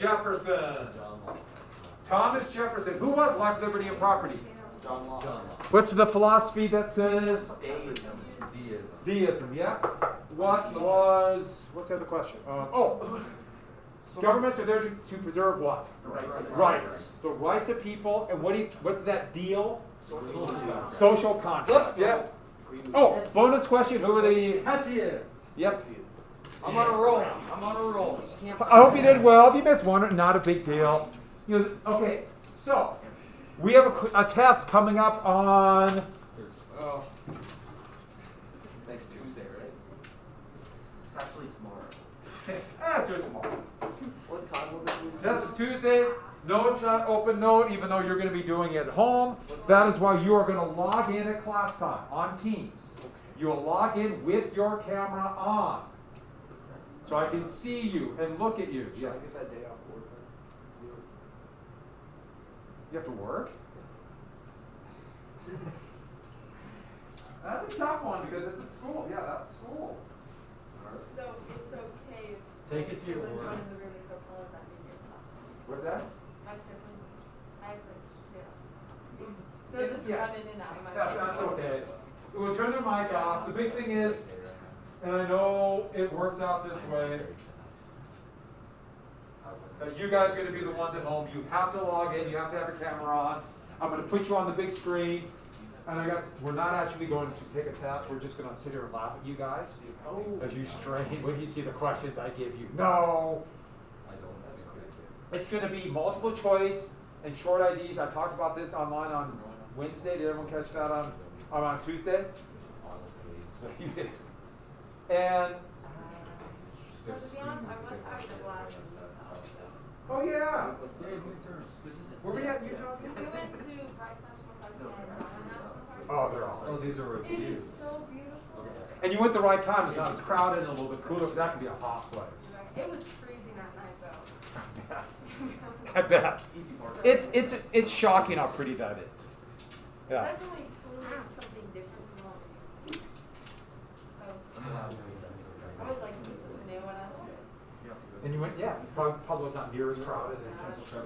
Jefferson. John Locke. Thomas Jefferson. Who was life, liberty, and property? John Locke. John Locke. What's the philosophy that says? Deism. Deism, yeah. What was, what's the other question? Governments are there to preserve what? Rights. The rights of people, and what's that deal? Social contract. Yep. Oh, bonus question, who are the? Hessians. Yep. I'm on a roll. I hope you did well. If you missed one, not a big deal. Okay, so we have a test coming up on Next Tuesday, right? It's actually tomorrow. Let's do it tomorrow. What time will this be? This is Tuesday. No, it's not open note, even though you're going to be doing it at home. That is why you are going to log in at class time on Teams. You will log in with your camera on, so I can see you and look at you. Should I get that day off work? You have to work? That's a tough one because it's a school. Yeah, that's school. So it's okay if Take it to your siblings work. run in the room and go, "Oh, is that me here class?" What's that? My siblings, I have like they'll just Yeah. run in and out of my That's okay. We'll turn their mic off. The big thing is, and I know it works out this way, that you guys are going to be the ones at home. You have to log in. You have to have your camera on. I'm going to put you on the big screen. And we're not actually going to take a test. We're just going to sit here and laugh at you guys as you strain when you see the questions I give you. No. It's going to be multiple choice and short IDs. I talked about this online on Wednesday. Did everyone catch that on Tuesday? You did. And So to be honest, I was out of last week. oh yeah. Where were we at in Utah? We went to Bryce National Park and Zion National Park. Oh, they're awesome. Oh, these are It is so beautiful. And you went the right time. It's not as crowded and a little bit cooler. That could be a hot place. It was freezing that night though. I bet. It's shocking how pretty that is. Yeah. Definitely totally something different from what we used to. So I was like, this is new and I love it. And you went, yeah. Probably was not near as crowded.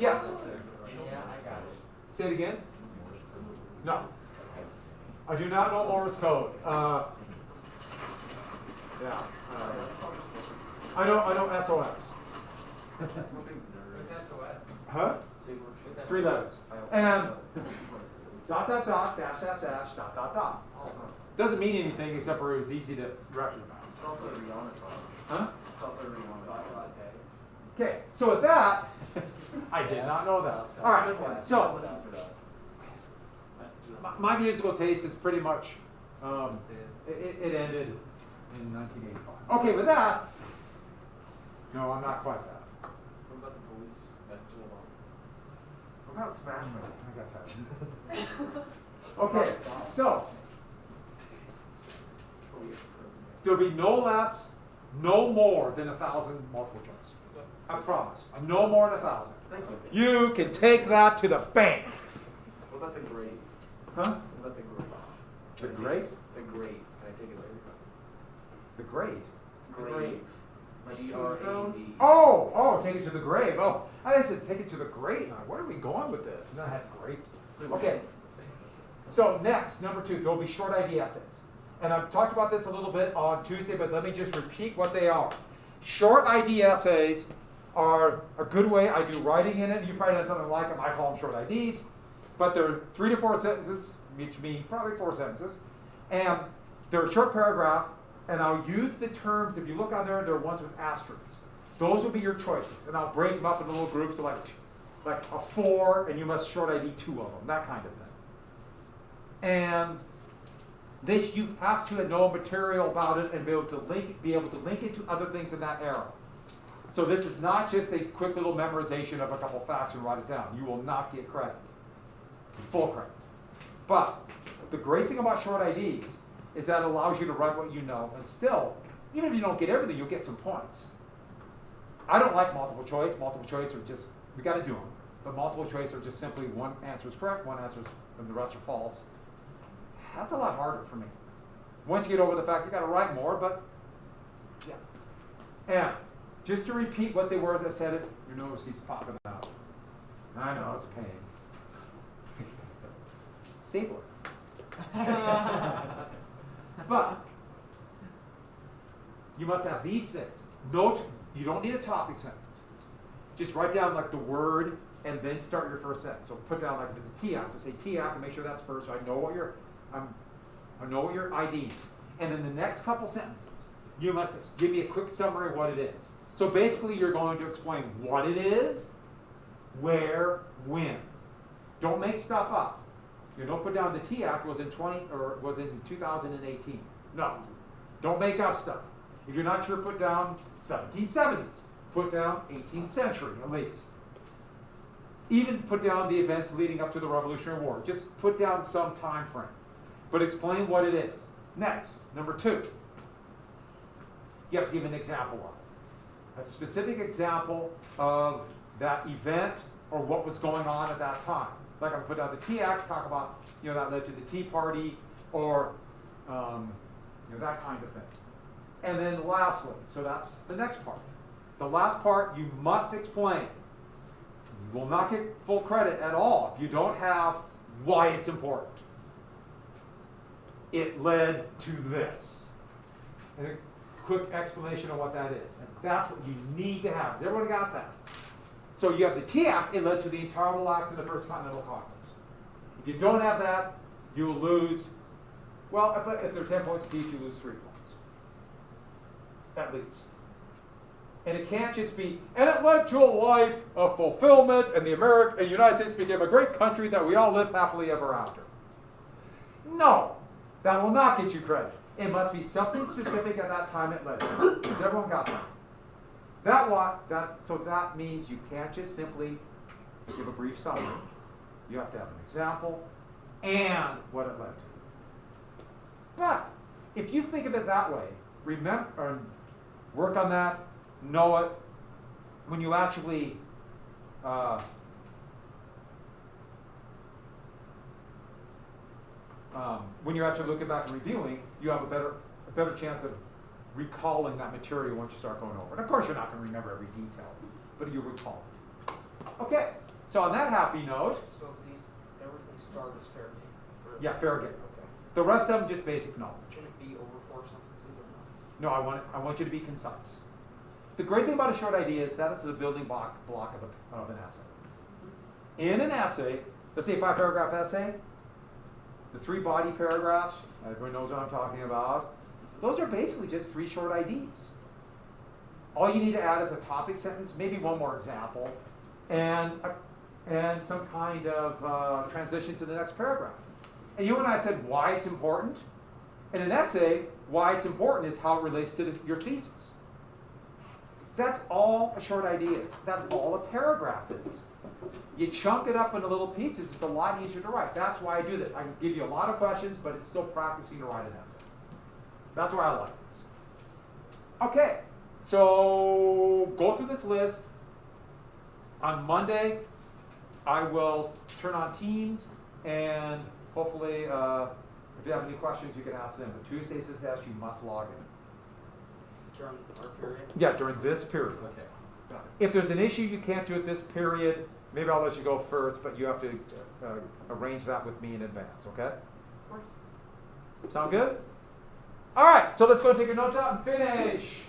Yes. Yeah, I got it. Say it again. No. I do not know Morse code. Yeah. I know SOS. What's SOS? Huh? 3 letters. And dot dot dot dash dash dash dot dot dot. Doesn't mean anything except for it's easy to recognize. It's also a Rihanna song. Huh? It's also a Rihanna song. Okay. So with that, I did not know that. All right. So my musical taste is pretty much it ended in 1985. Okay. With that, no, I'm not quite that. What about the police? That's too long. What about Smash Mouth? I got that. Okay, so there'll be no less, no more than 1,000 multiple choice. I promise. No more than 1,000. Thank you. You can take that to the bank. What about the grade? Huh? What about the grade? The great? The grade. Can I take it later? The great? Grave. G-R-A-V. Oh, take it to the grave. Oh, I said take it to the great. Now, where are we going with this? No, I had great. Okay. So next, number 2, there'll be short ID essays. And I've talked about this a little bit on Tuesday, but let me just repeat what they are. Short ID essays are a good way. I do writing in it. You probably have something like them. I call them short IDs. But they're 3 to 4 sentences, which mean probably 4 sentences. And they're a short paragraph. And I'll use the terms, if you look on there, there are ones with asterisks. Those will be your choices. And I'll break them up into little groups of like a 4, and you must short ID 2 of them, that kind of thing. And this, you have to know material about it and be able to link it to other things in that era. So this is not just a quick little memorization of a couple facts and write it down. You will not get credit, full credit. But the great thing about short IDs is that it allows you to write what you know, and still, even if you don't get everything, you'll get some points. I don't like multiple choice. Multiple choice are just, we got to do them. But multiple choice are just simply one answer is correct, one answer is, and the rest are false. That's a lot harder for me. Once you get over the fact you got to write more, but yeah. And Just to repeat what they were as I said it, your nose keeps popping out. I know, it's a pain. Stapler. But you must have these things. Note, you don't need a topic sentence. Just write down like the word and then start your first sentence. So put down like if it's a T app, so say T app and make sure that's first so I know what you're IDing. And then the next couple sentences, you must give me a quick summary of what it is. So basically you're going to explain what it is, where, when. Don't make stuff up. You don't put down the T Act was in 2018. No. Don't make up stuff. If you're not sure, put down 1770s. Put down 18th century at least. Even put down the events leading up to the Revolutionary War. Just put down some time frame. But explain what it is. Next, number 2. You have to give an example of it. A specific example of that event or what was going on at that time. Like I put down the Tea Act, talk about, that led to the Tea Party or, that kind of thing. And then lastly, so that's the next part. The last part, you must explain. You will not get full credit at all if you don't have why it's important. It led to this. And a quick explanation of what that is. And that's what you need to have. Has everyone got that? So you have the Tea Act, it led to the Intolerable Act of the First Continental Congress. If you don't have that, you will lose, well, if they're 10 points each, you lose 3 points. At least. And it can't just be, and it led to a life of fulfillment, and the United States became a great country that we all live happily ever after. No, that will not get you credit. It must be something specific at that time it led to. Has everyone got that? So that means you can't just simply give a brief summary. You have to have an example and what it led to. But if you think of it that way, remember, or work on that, know it. When you actually looking back and reviewing, you have a better chance of recalling that material once you start going over it. Of course, you're not going to remember every detail, but you recall it. Okay, so on that happy note. So everything started as fair game? Yeah, fair game. Okay. The rest of them just basic knowledge. Can it be over 4 sentences or not? No, I want you to be concise. The great thing about a short idea is that it's the building block of an essay. In an essay, let's say a 5-paragraph essay, the 3 body paragraphs, everyone knows what I'm talking about. Those are basically just 3 short ideas. All you need to add is a topic sentence, maybe one more example, and some kind of transition to the next paragraph. And you and I said why it's important. In an essay, why it's important is how it relates to your thesis. That's all a short idea is. That's all a paragraph is. You chunk it up into little pieces, it's a lot easier to write. That's why I do this. I can give you a lot of questions, but it's still practicing to write an essay. That's why I like this. Okay, so go through this list. On Monday, I will turn on Teams, and hopefully, if you have any questions, you can ask them. But Tuesday's the test, you must log in. During our period? Yeah, during this period. Okay. If there's an issue you can't do at this period, maybe I'll let you go first, but you have to arrange that with me in advance, okay? Of course. Sound good? All right, so let's go take your notes out and finish.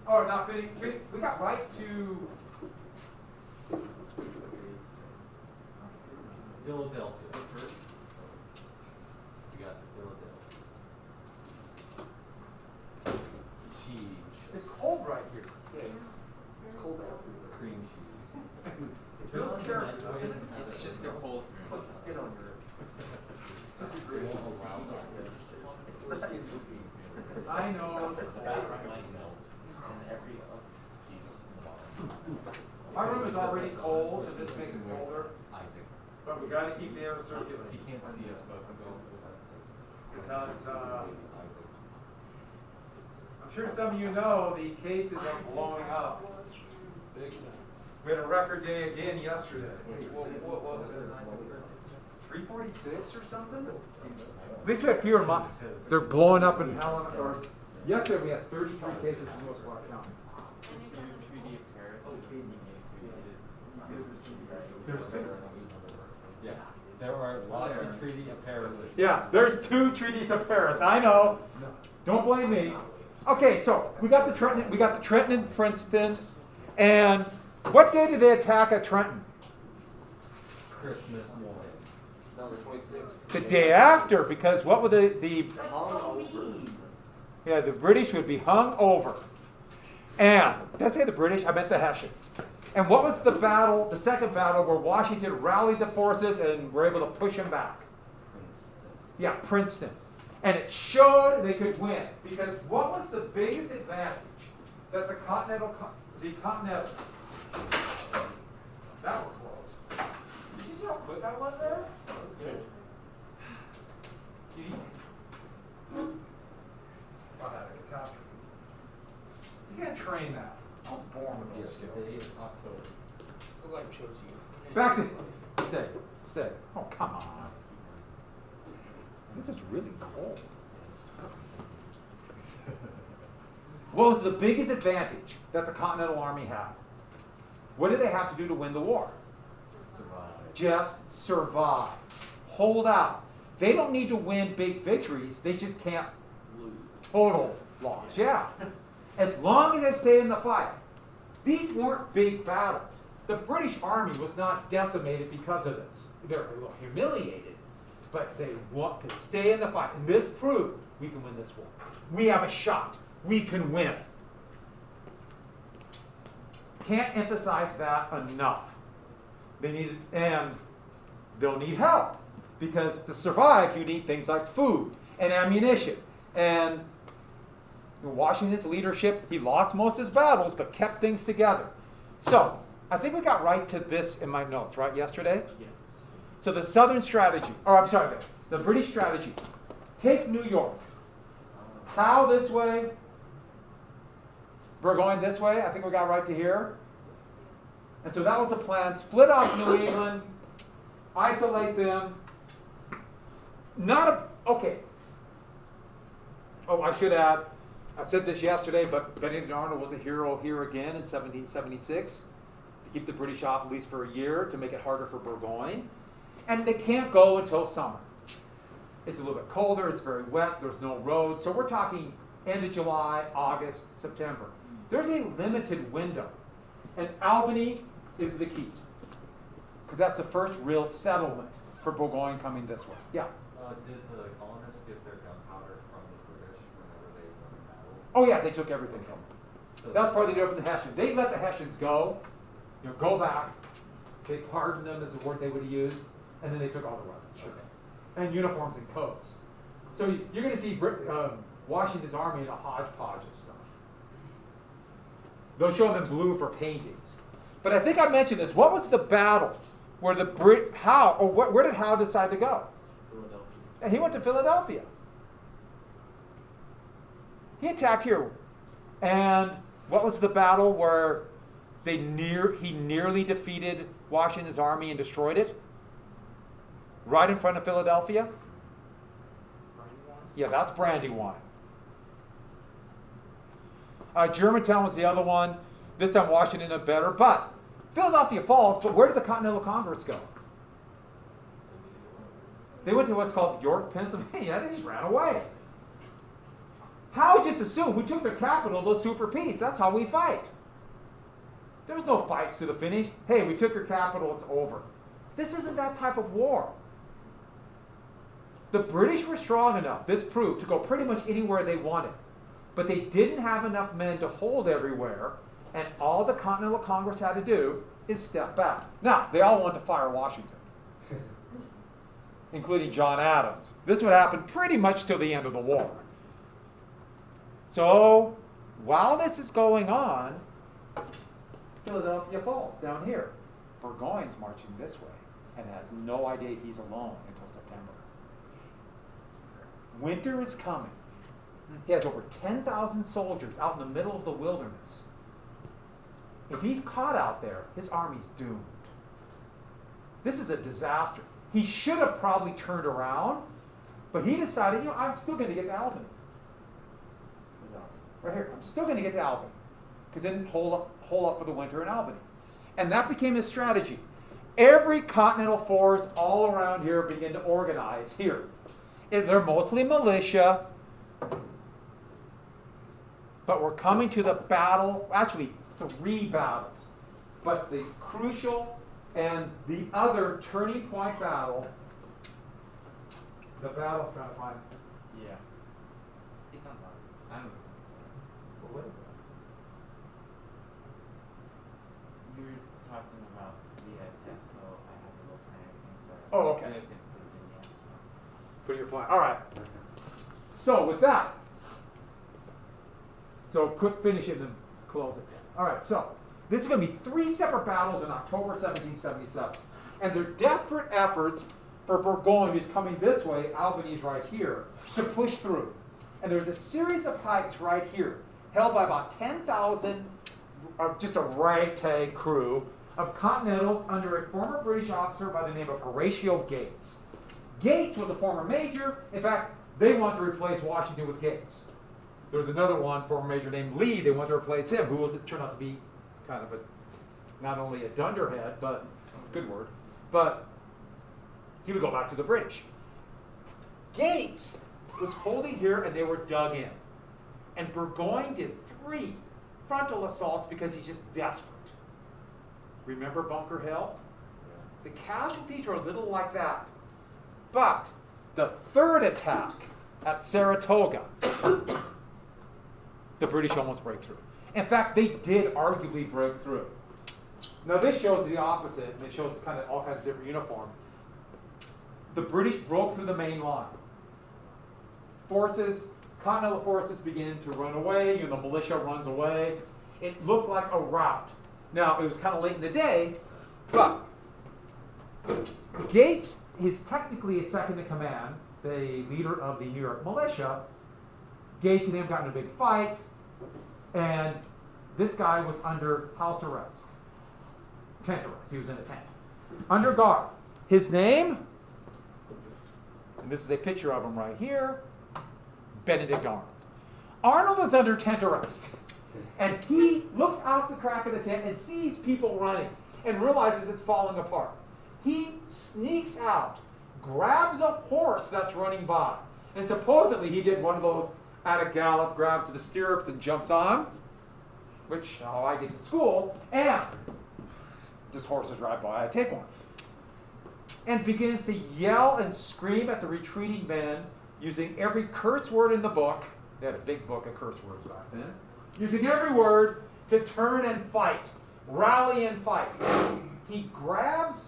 Or not finish. We got right to Philadelphia. We got Philadelphia. Cheese. it's cold right here. Yeah, it's cold out. Cream cheese. It builds character, doesn't it? It's just their whole put skin on your. I know. My room is already cold, and this makes it colder, Isaac. but we got to keep the air circulating. He can't see us, but we go. Because Isaac. I'm sure some of you know the cases are blowing up. Big time. We had a record day again yesterday. What was it? 346 or something? At least we had fewer months. They're blowing up in Helena. Or yesterday we had 33 cases in North Clark County. There's two. Yes, there are lots of treaty of Paris. Yeah, there's 2 treaties of Paris. I know. Don't blame me. Okay, so we got the Trenton and Princeton, and what day did they attack at Trenton? Christmas morning. No, the 26th. The day after, because what would the That's so mean. yeah, the British would be hung over. And did I say the British? I meant the Hessians. And what was the battle, the second battle, where Washington rallied the forces and were able to push them back? Princeton. Yeah, Princeton. And it showed they could win. Because what was the biggest advantage that the Continental, that was close. Did you see how quick I was there? That was good. Did you? I had a catastrophe. You can't train that. I was born with those Yes, the day skills. of October. The life chose you. Back to stay. Oh, come on. This is really cold. What was the biggest advantage that the Continental Army had? What did they have to do to win the war? Survive. Just survive. Hold out. They don't need to win big victories. They just can't Lose. total loss. Yeah. As long as they stay in the fight. These weren't big battles. The British Army was not decimated because of this. They were a little humiliated, but they could stay in the fight. And this proved we can win this war. We have a shot. We can win. Can't emphasize that enough. They need, and they'll need help, because to survive you need things like food and ammunition. And Washington's leadership, he lost most of his battles, but kept things together. So I think we got right to this in my notes, right, yesterday? Yes. So the Southern strategy, or I'm sorry, the British strategy. Take New York. Howe this way, Burgoyne this way. I think we got right to here. And so that was the plan. Split off New England, isolate them. Okay. Oh, I should add, I said this yesterday, but Benedict Arnold was a hero here again in 1776 to keep the British off at least for a year, to make it harder for Burgoyne. And they can't go until summer. It's a little bit colder, it's very wet, there's no road. So we're talking end of July, August, September. There's a limited window. And Albany is the key, because that's the first real settlement for Burgoyne coming this way. Yeah. Did the colonists get their gunpowder from the British whenever they won a battle? Oh yeah, they took everything from them. So That's part of the deal from the Hessians. They let the Hessians go, go back. They pardoned them is the word they would use, and then they took all the weapons. Okay. And uniforms and coats. So you're going to see Washington's army in a hodgepodge of stuff. They'll show them in blue for paintings. But I think I mentioned this. What was the battle where where did Howe decide to go? Philadelphia. And he went to Philadelphia. He attacked here. And what was the battle where he nearly defeated Washington's army and destroyed it? Right in front of Philadelphia? Brandywine? Yeah, that's Brandywine. Germantown was the other one. This time Washington did better. But Philadelphia falls, but where did the Continental Congress go? They went to what's called York, Pennsylvania. They just ran away. Howe just assumed we took their capital, they'll sue for peace. That's how we fight. There was no fights to the finish. Hey, we took your capital, it's over. This isn't that type of war. The British were strong enough, this proved, to go pretty much anywhere they wanted. But they didn't have enough men to hold everywhere, and all the Continental Congress had to do is step back. Now, they all want to fire Washington, including John Adams. This would happen pretty much till the end of the war. So, while this is going on, Philadelphia falls down here. Burgoyne's marching this way and has no idea he's alone until September. Winter is coming. He has over 10,000 soldiers out in the middle of the wilderness. If he's caught out there, his army's doomed. This is a disaster. He should have probably turned around, but he decided, I'm still going to get to Albany. Right here, I'm still going to get to Albany, because then hole up for the winter in Albany. And that became his strategy. every Continental force all around here begin to organize here. And they're mostly militia, but we're coming to the battle, actually 3 battles. But the crucial and the other turning point battle, the battle, I'm trying to find, Yeah. It's on top. I'm listening. well, what is it? You were talking about the test, so I had to go find everything. So Oh, okay. you guys can put it in the answer. Put your plan. All right. So with that, so quick finish it and then close it. All right. So this is going to be 3 separate battles in October 1777, and they're desperate efforts for Burgoyne, who's coming this way, Albany's right here, to push through. And there's a series of heights right here, held by about 10,000, or just a ragtag crew of Continentals under a former British officer by the name of Horatio Gates. Gates was a former major. In fact, they want to replace Washington with Gates. There was another one, former major named Lee. They want to replace him, who was, it turned out to be kind of a, not only a dunderhead, but, good word, but he would go back to the British. Gates was holding here, and they were dug in. And Burgoyne did 3 frontal assaults because he's just desperate. Remember Bunker Hill? The casualties are a little like that. But the 3rd attack at Saratoga, the British almost break through. In fact, they did arguably break through. Now this shows the opposite, and it shows kind of all kinds of different uniform. The British broke through the main line. Forces, Continental forces begin to run away, the militia runs away. It looked like a rout. Now, it was kind of late in the day, but Gates is technically a second in command, the leader of the New York Militia. Gates and him got in a big fight, and this guy was under house arrest. Tent arrest. He was in a tent. Under guard. His name, and this is a picture of him right here, Benedict Arnold. Arnold is under tent arrest. And he looks out the crack of the tent and sees people running and realizes it's falling apart. He sneaks out, grabs a horse that's running by, and supposedly he did one of those at a gallop, grabs the stirrups and jumps on, which how I get to school, and this horse is right by, I take one, and begins to yell and scream at the retreating men using every curse word in the book. They had a big book of curse words back then. Using every word to turn and fight, rally and fight. He grabs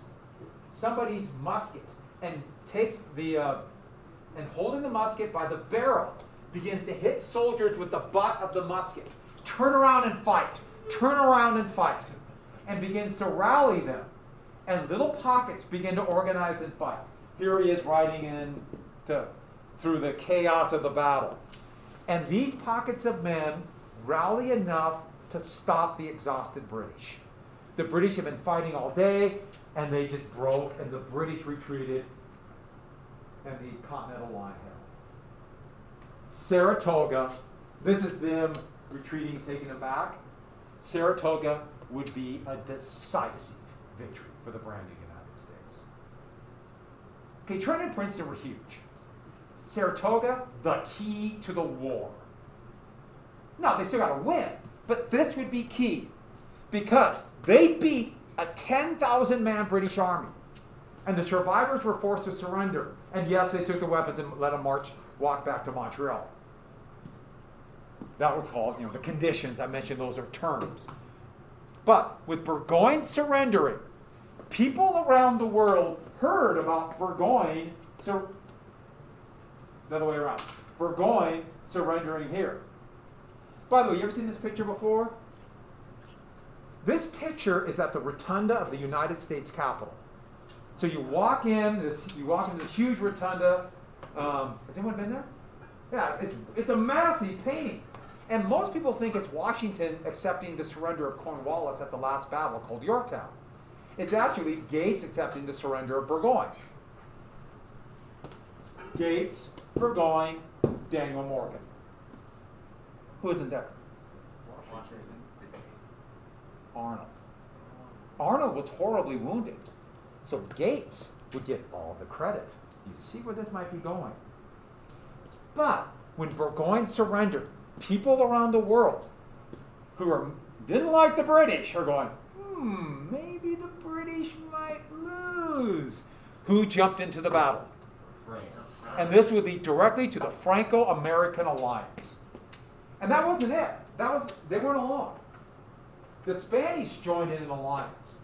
somebody's musket and takes the, and holding the musket by the barrel, begins to hit soldiers with the butt of the musket. Turn around and fight. Turn around and fight. And begins to rally them. And little pockets begin to organize and fight. Here he is riding in through the chaos of the battle. And these pockets of men rally enough to stop the exhausted British. The British have been fighting all day, and they just broke, and the British retreated, and the Continental line held. Saratoga, this is them retreating, taking it back. Saratoga would be a decisive victory for the brand new United States. Okay, Trenton and Princeton were huge. Saratoga, the key to the war. No, they still got to win, but this would be key because they beat a 10,000-man British army, and the survivors were forced to surrender. And yes, they took the weapons and let them walk back to Montreal. That was called, the conditions. I mentioned those are terms. But with Burgoyne surrendering, people around the world heard about Burgoyne, the other way around, Burgoyne surrendering here. By the way, you ever seen this picture before? This picture is at the rotunda of the United States Capitol. So you walk in this huge rotunda. Has anyone been there? Yeah, it's a massive painting. And most people think it's Washington accepting the surrender of Cornwallis at the last battle called Yorktown. It's actually Gates accepting the surrender of Burgoyne. Gates, Burgoyne, Daniel Morgan. Who isn't there? Washington. Arnold. Arnold was horribly wounded. So Gates would get all the credit. You see where this might be going. But when Burgoyne surrendered, people around the world didn't like the British are going, maybe the British might lose. Who jumped into the battle? France. And this would lead directly to the Franco-American alliance. And that wasn't it. They weren't alone. The Spanish joined in an alliance.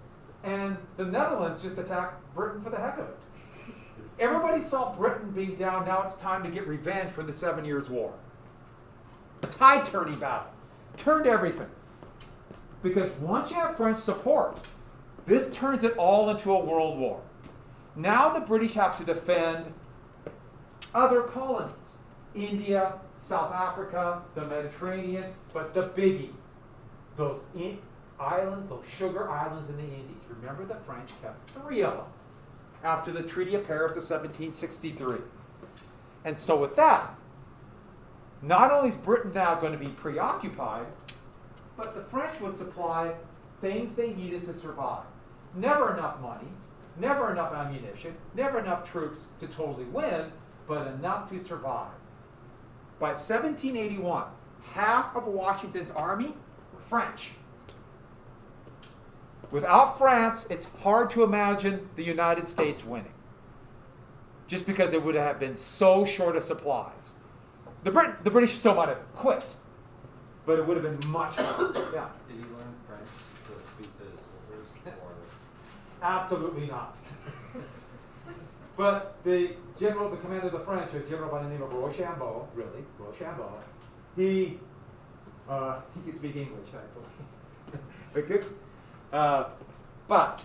And the Netherlands just attacked Britain for the heck of it. Everybody saw Britain being down. Now it's time to get revenge for the 7 Years' War. Tide-turning battle. Turned everything. Because once you have French support, this turns it all into a world war. Now the British have to defend other colonies. India, South Africa, the Mediterranean, but the biggie, those islands, those sugar islands in the Indies. Remember, the French kept 3 of them after the Treaty of Paris of 1763. And so with that, not only is Britain now going to be preoccupied, but the French would supply things they needed to survive. Never enough money, never enough ammunition, never enough troops to totally win, but enough to survive. By 1781, half of Washington's army were French. Without France, it's hard to imagine the United States winning, just because it would have been so short of supplies. The British still might have quit, but it would have been much harder. Yeah. Did he learn French to speak to his soldiers? Or Absolutely not. But the commander of the French, a general by the name of Rochambeau, he could speak English, thankfully. But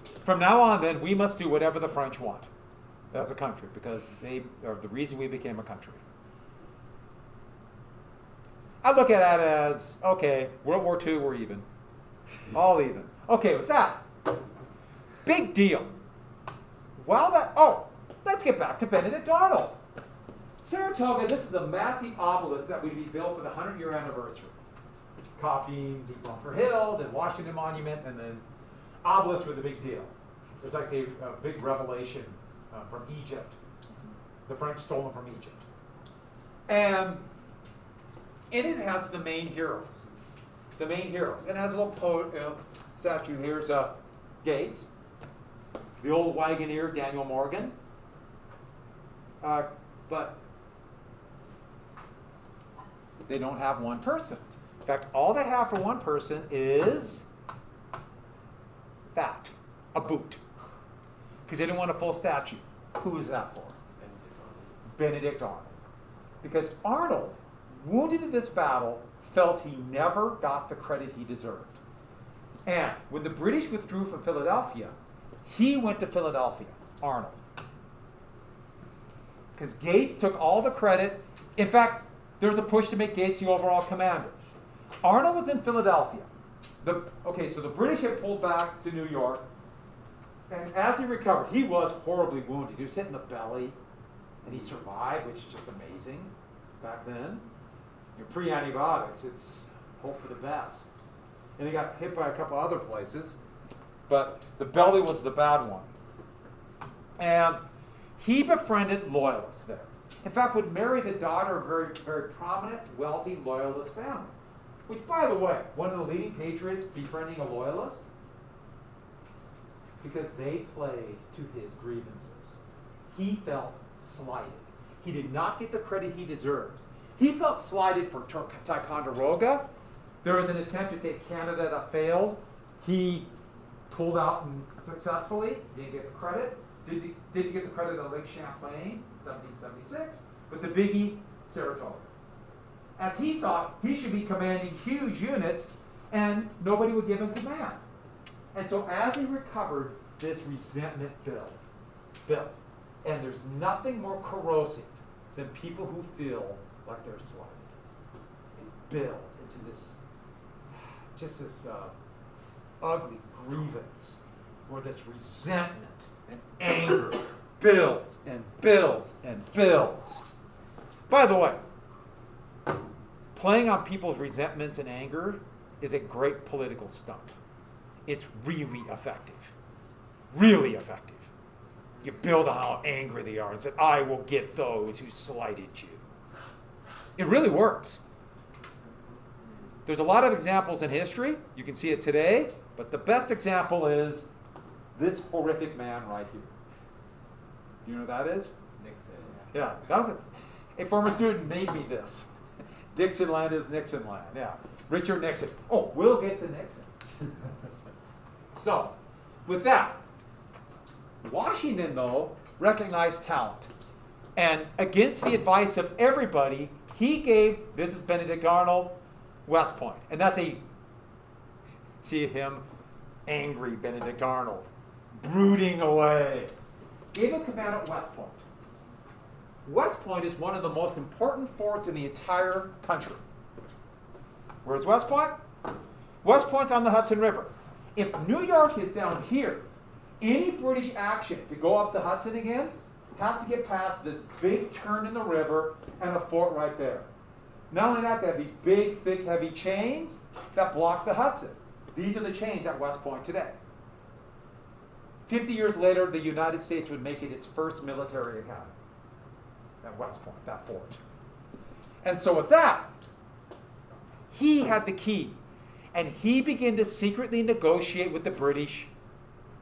from now on, then, we must do whatever the French want as a country, because they are the reason we became a country. I look at that as, okay, World War II, we're even. All even. Okay, with that, big deal. Let's get back to Benedict Arnold. Saratoga, this is a massive obelisk that would be built for the 100-year anniversary. Copying the Bunker Hill, then Washington Monument, and then obelisks were the big deal. It's like a big revelation from Egypt. The French stole them from Egypt. And in it has the main heroes. The main heroes. And it has a little statue. Here's Gates, the old wagoneer Daniel Morgan. But they don't have one person. In fact, all they have for one person is that, a boot. Because they didn't want a full statue. Who is that for? Benedict Arnold. Because Arnold, wounded in this battle, felt he never got the credit he deserved. And when the British withdrew from Philadelphia, he went to Philadelphia, Arnold. Because Gates took all the credit. In fact, there was a push to make Gates the overall commander. Arnold was in Philadelphia. So the British had pulled back to New York. And as he recovered, he was horribly wounded. He was hit in the belly, and he survived, which is just amazing back then. Pre-antibiotics, it's hope for the best. And he got hit by a couple other places, but the belly was the bad one. And he befriended loyalists there. In fact, would marry the daughter of a very, very prominent, wealthy loyalist family. Which, by the way, one of the leading patriots befriending a loyalist, because they played to his grievances. He felt slighted. He did not get the credit he deserves. He felt slighted for Ticonderoga. There was an attempt to take Canada that failed. He pulled out successfully. Didn't get the credit. Didn't get the credit of Lake Champlain in 1776. But the biggie, Saratoga. As he saw, he should be commanding huge units, and nobody would give him command. And so as he recovered, this resentment built. And there's nothing more corrosive than people who feel like they're slighted. It builds into this ugly grievance, where this resentment and anger builds and builds and builds. By the way, playing on people's resentments and anger is a great political stunt. It's really effective. really effective. You build on how angry they are and said, I will get those who slighted you. It really works. There's a lot of examples in history. You can see it today. But the best example is this horrific man right here. Do you know who that is? Nixon. Yeah, that was a former student made me this. Dixonland is Nixonland. Yeah, Richard Nixon. Oh, we'll get to Nixon. So, with that, Washington, though, recognized talent. And against the advice of everybody, he gave, this is Benedict Arnold, West Point. And that's see him, angry Benedict Arnold, brooding away. Gave him command at West Point. West Point is one of the most important forts in the entire country. Where's West Point? West Point's on the Hudson River. If New York is down here, any British action to go up the Hudson again has to get past this big turn in the river and a fort right there. Not only that, they have these big, thick, heavy chains that block the Hudson. These are the chains at West Point today. 50 years later, the United States would make it its first military academy at West Point, that fort. And so with that, he had the key. And he began to secretly negotiate with the British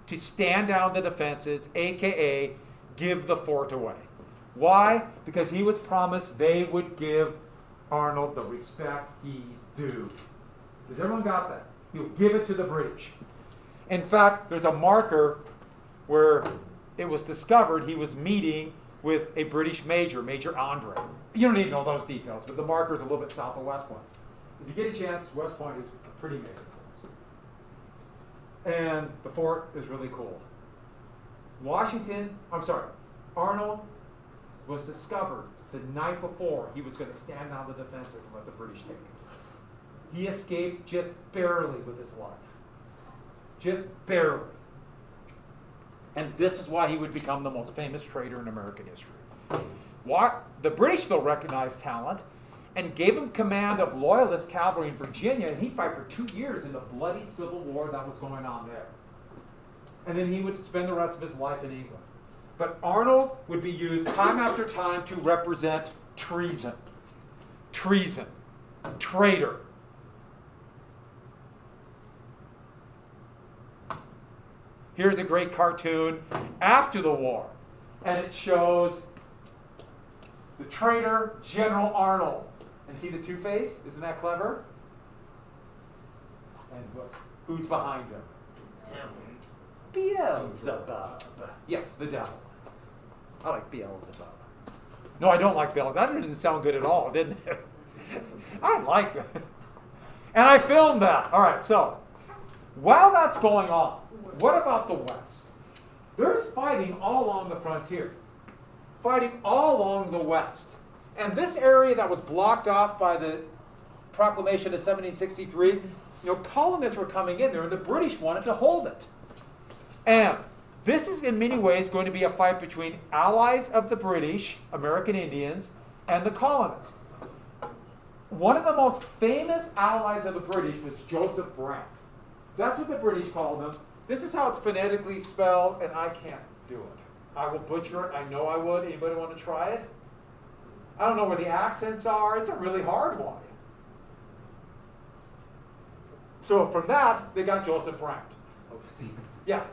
to stand down the defenses, a.k.a. give the fort away. Why? Because he was promised they would give Arnold the respect he's due. Has everyone got that? He'll give it to the British. In fact, there's a marker where it was discovered he was meeting with a British major, Major Andre. You don't need to know those details, but the marker is a little bit south of West Point. If you get a chance, West Point is a pretty amazing place. And the fort is really cool. Arnold was discovered the night before he was going to stand down the defenses and let the British take it. He escaped just barely with his life. Just barely. And this is why he would become the most famous traitor in American history. The British, though, recognized talent and gave him command of Loyalist cavalry in Virginia, and he'd fight for 2 years in the bloody civil war that was going on there. And then he would spend the rest of his life in England. But Arnold would be used time after time to represent treason. Treason. Traitor. Here's a great cartoon after the war. And it shows the traitor, General Arnold. And see the two-face? Isn't that clever? And who's behind him? Beelzebub. Yes, the devil. I like Beelzebub. No, I don't like Beelzebub. That didn't sound good at all, didn't it? I like it. And I filmed that. All right, so while that's going on, what about the West? There's fighting all along the frontier. Fighting all along the West. And this area that was blocked off by the proclamation of 1763, colonists were coming in there, and the British wanted to hold it. And this is in many ways going to be a fight between allies of the British, American Indians, and the colonists. One of the most famous allies of the British was Joseph Brandt. That's what the British called him. This is how it's phonetically spelled, and I can't do it. I will butcher it. I know I would. Anybody want to try it? I don't know where the accents are. It's a really hard one. So from that, they got Joseph Brandt. Yeah.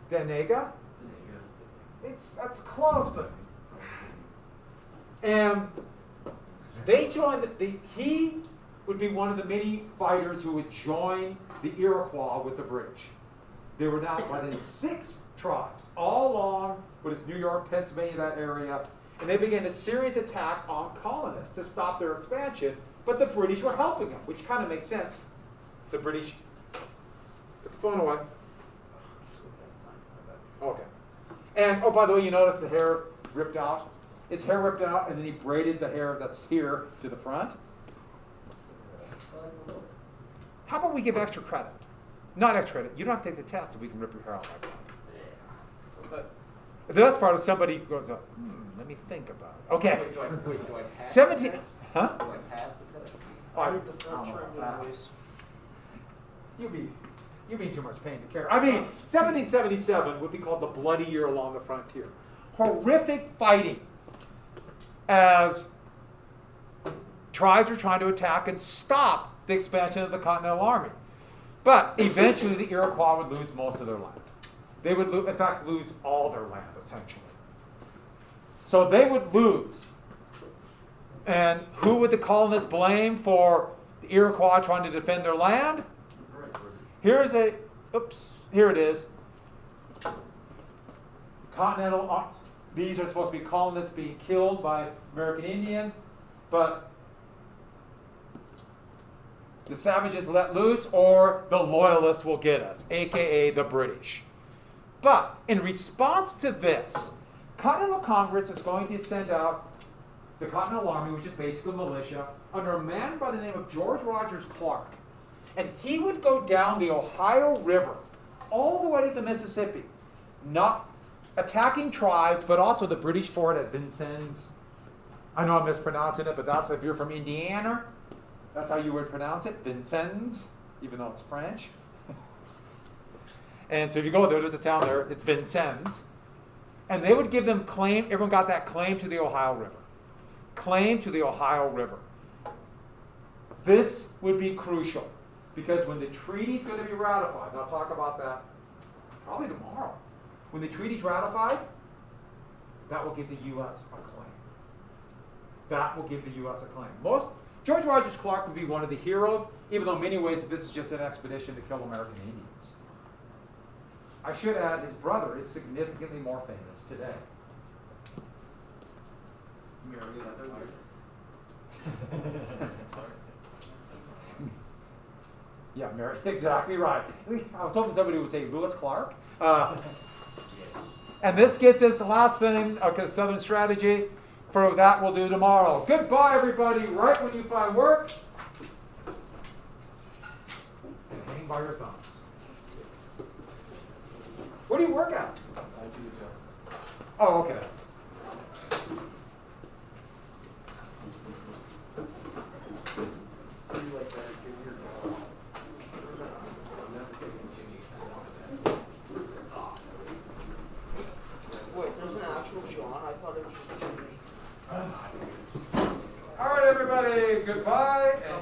Danega? That's close, but and they joined. He would be one of the many fighters who would join the Iroquois with the British. There were now more than 6 tribes, all along what is New York, Pennsylvania, that area, and they began a series of attacks on colonists to stop their expansion. But the British were helping them, which kind of makes sense. The British. Put the phone away. Okay. And, oh, by the way, you notice the hair ripped out? His hair ripped out, and then he braided the hair that's here to the front. How about we give extra credit? Not extra credit. You don't have to take the test if we can rip your hair out like that. But the best part is somebody goes, let me think about it. Okay. Wait, do I pass 17. the test? Huh? Do I pass the test? I did the front trim anyways. You'd be in too much pain to carry. I mean, 1777 would be called the bloody year along the frontier. Horrific fighting as tribes were trying to attack and stop the expansion of the Continental Army. But eventually the Iroquois would lose most of their land. They would, in fact, lose all their land, essentially. So they would lose. And who would the colonists blame for the Iroquois trying to defend their land? Here it is. Continental, these are supposed to be colonists being killed by American Indians, but the savages let loose, or the loyalists will get us, aka the British. But in response to this, Continental Congress is going to send out the Continental Army, which is basically militia, under a man by the name of George Rogers Clark. And he would go down the Ohio River all the way to the Mississippi, not attacking tribes, but also the British fort at Vincennes. I know I'm mispronouncing it, but that's, if you're from Indiana, that's how you would pronounce it, Vincennes, even though it's French. And so if you go there, there's a town there, it's Vincennes. And they would give them claim, everyone got that claim to the Ohio River. Claim to the Ohio River. This would be crucial, because when the treaty's going to be ratified, and I'll talk about that probably tomorrow, when the treaty's ratified, that will give the U.S. a claim. That will give the U.S. a claim. George Rogers Clark would be one of the heroes, even though in many ways this is just an expedition to kill American Indians. I should add, his brother is significantly more famous today. Yeah, Mary, exactly right. I was hoping somebody would say Lewis Clark. And this gets us the last thing, okay, Southern strategy. For that we'll do tomorrow. Goodbye, everybody, right when you find work. And hang by your thumbs. What do you work at? Oh, okay. Wait, there's an actual John? I thought it was just Jimmy. All right, everybody, goodbye. And